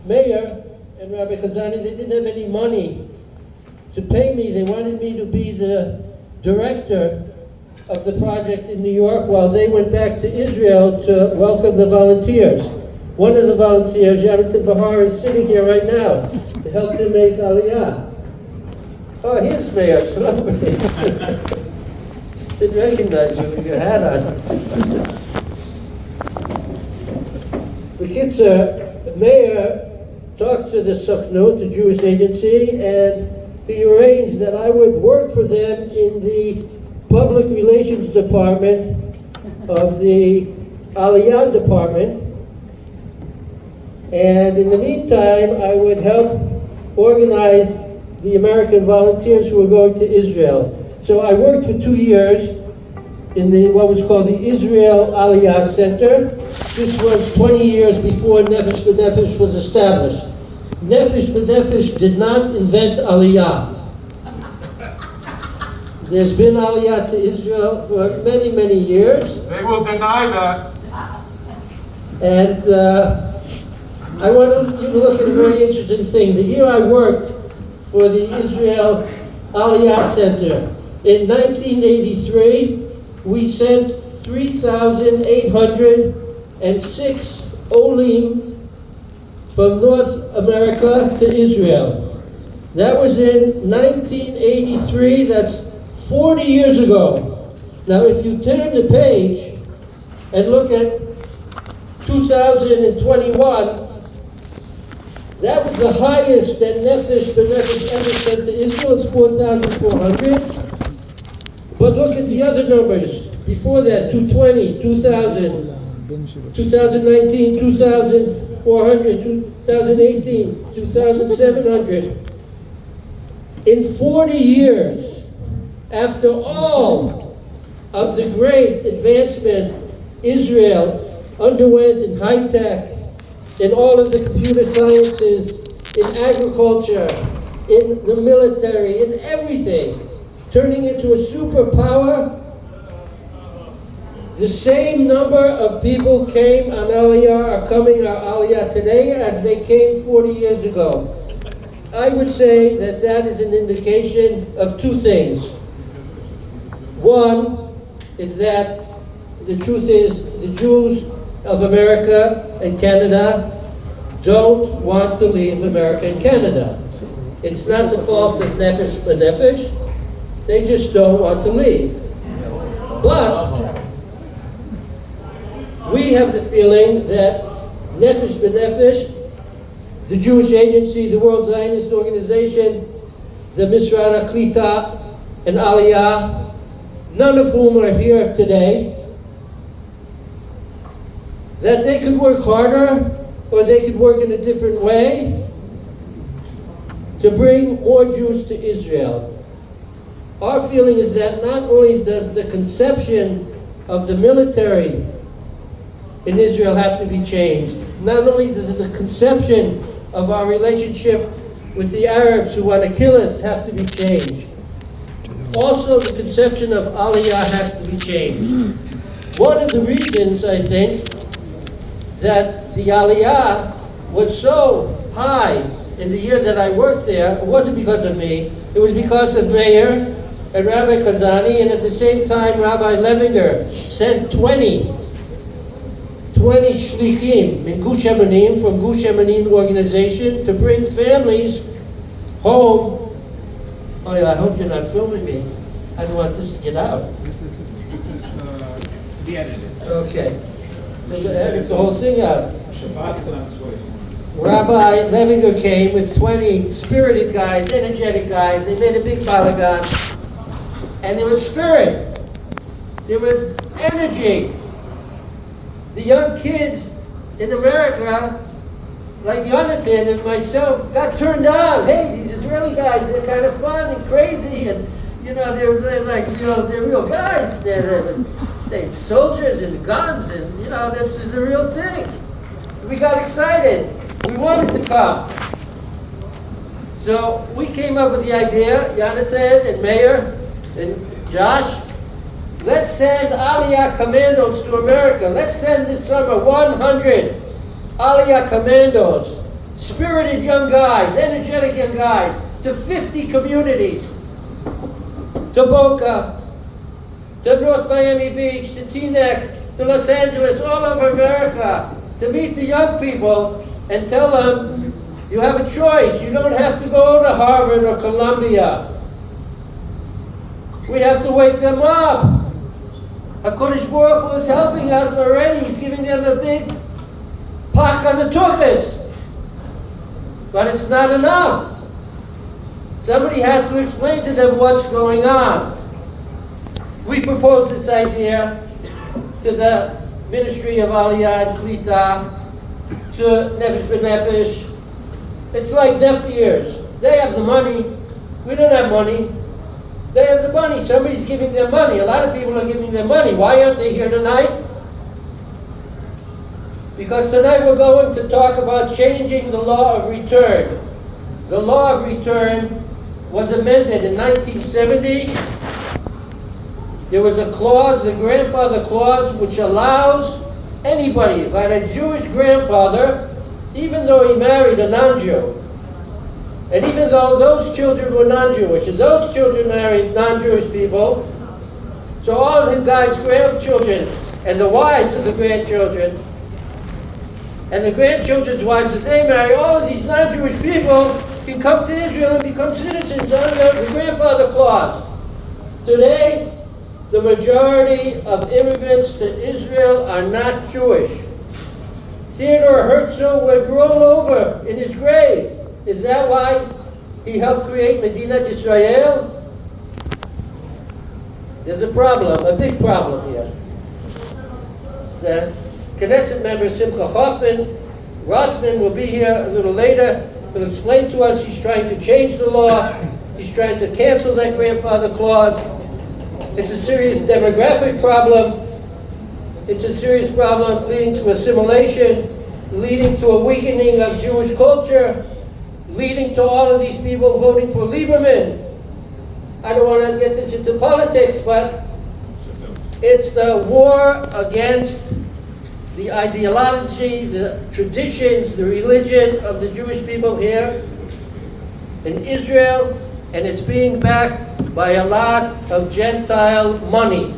mayor and Rabbi Kazani, they didn't have any money to pay me. They wanted me to be the director of the project in New York while they went back to Israel to welcome the volunteers. One of the volunteers, Jonathan Bahar, is sitting here right now to help him make Aliyah. Oh, here's Mayor. Didn't recognize you with your hat on. The Kitzur, Mayor talked to the Sukhnut, the Jewish agency, and he arranged that I would work for them in the public relations department of the Aliyah department. And in the meantime, I would help organize the American volunteers who were going to Israel. So I worked for 2 years in what was called the Israel Aliyah Center. This was 20 years before Nefesh B'Nefesh was established. Nefesh B'Nefesh did not invent Aliyah. There's been Aliyah to Israel for many, many years. They will deny that. And I want to look at a very interesting thing. The year I worked for the Israel Aliyah Center, in 1983, we sent 3,806 Olim from North America to Israel. That was in 1983, that's 40 years ago. Now if you turn the page and look at 2021, that was the highest that Nefesh B'Nefesh ever sent to Israel. It's 4,400. But look at the other numbers. Before that, 220, 2,000, 2019, 2,400, 2018, 2,700. In 40 years, after all of the great advancement Israel underwent in high tech, in all of the computer sciences, in agriculture, in the military, in everything, turning into a superpower, the same number of people came on Aliyah, are coming on Aliyah today as they came 40 years ago. I would say that that is an indication of two things. One is that the truth is the Jews of America and Canada don't want to leave America and Canada. It's not the fault of Nefesh B'Nefesh. They just don't want to leave. But we have the feeling that Nefesh B'Nefesh, the Jewish Agency, the World Zionist Organization, the Misrata Klita, and Aliyah, none of whom are here today, that they could work harder or they could work in a different way to bring more Jews to Israel. Our feeling is that not only does the conception of the military in Israel have to be changed, not only does the conception of our relationship with the Arabs who want to kill us have to be changed, also the conception of Aliyah has to be changed. One of the reasons, I think, that the Aliyah was so high in the year that I worked there, it wasn't because of me, it was because of Meir and Rabbi Kazani, and at the same time Rabbi Levinger sent 20 shlichim in Gush Emanim from Gush Emanim organization to bring families home. Oh yeah, I hope you're not filming me. I don't want this to get out. This is to be edited. Okay. So edit the whole thing out. Shabbat is on its way. Rabbi Levinger came with 20 spirited guys, energetic guys. They made a big balagan. And there was spirit. There was energy. The young kids in America, like Jonathan and myself, got turned on. Hey, these Israeli guys, they're kind of fun and crazy, and they're like, they're real guys. They're soldiers and guns, and that's the real thing. We got excited. We wanted to come. So we came up with the idea, Jonathan and Meir and Josh, let's send Aliyah commandos to America. Let's send this summer 100 Aliyah commandos spirited young guys, energetic young guys, to 50 communities, to Boca, to North Miami Beach, to Teaneck, to Los Angeles, all over America, to meet the young people and tell them, you have a choice. You don't have to go to Harvard or Columbia. We have to wake them up. HaKadosh Baruch Hu is helping us already. He's giving them a big pach on the tuchis. But it's not enough. Somebody has to explain to them what's going on. We proposed this idea to the Ministry of Aliyah and Klita, to Nefesh B'Nefesh. It's like deaf ears. They have the money. We don't have money. They have the money. Somebody's giving them money. A lot of people are giving them money. Why aren't they here tonight? Because tonight we're going to talk about changing the law of return. The law of return was amended in 1970. There was a clause, the grandfather clause, which allows anybody who had a Jewish grandfather, even though he married a non-Jew, and even though those children were non-Jewish, and those children married non-Jewish people, so all of the guy's grandchildren and the wives of the grandchildren and the grandchildren's wives that they marry, all of these non-Jewish people can come to Israel and become citizens under the grandfather clause. Today, the majority of immigrants to Israel are not Jewish. Theodore Herzl would roll over in his grave. Is that why he helped create Medinat Israel? There's a problem, a big problem here. The Knesset member Simcha Hoffman, Rothman will be here a little later. He'll explain to us he's trying to change the law. He's trying to cancel that grandfather clause. It's a serious demographic problem. It's a serious problem leading to assimilation, leading to a weakening of Jewish culture, leading to all of these people voting for Lieberman. I don't want to get this into politics, but it's the war against the ideology, the traditions, the religion of the Jewish people here in Israel, and it's being backed by a lot of Gentile money.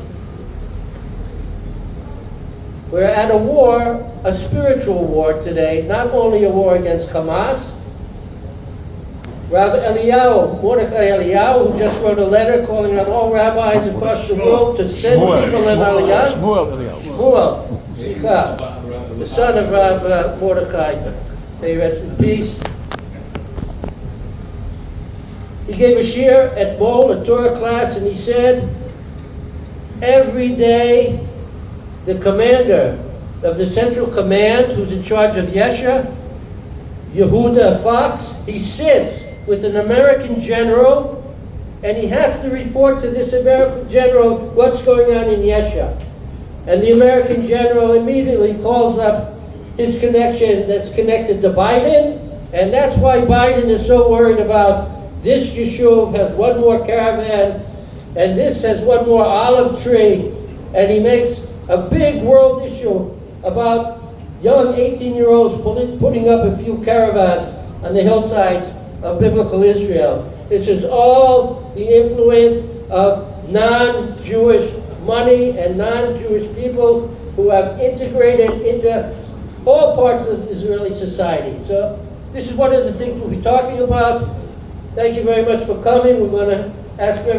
We're at a war, a spiritual war today, not only a war against Hamas. Rabbi Eliyahu, Mordechai Eliyahu, who just wrote a letter calling on all rabbis across the world to send people in Aliyah. Shmuel, the son of Rav Mordechai, may rest in peace. He gave a shiur at Bol, a Torah class, and he said, every day the commander of the Central Command, who's in charge of Yesha, Yehuda Fox, he sits with an American general, and he has to report to this American general what's going on in Yesha. And the American general immediately calls up his connection that's connected to Biden, and that's why Biden is so worried about this yeshuv has one more caravan, and this has one more olive tree, and he makes a big world issue about young 18-year-olds putting up a few caravans on the hillsides of biblical Israel. This is all the influence of non-Jewish money and non-Jewish people who have integrated into all parts of Israeli society. So this is one of the things we'll be talking about. Thank you very much for coming. We're going to ask everybody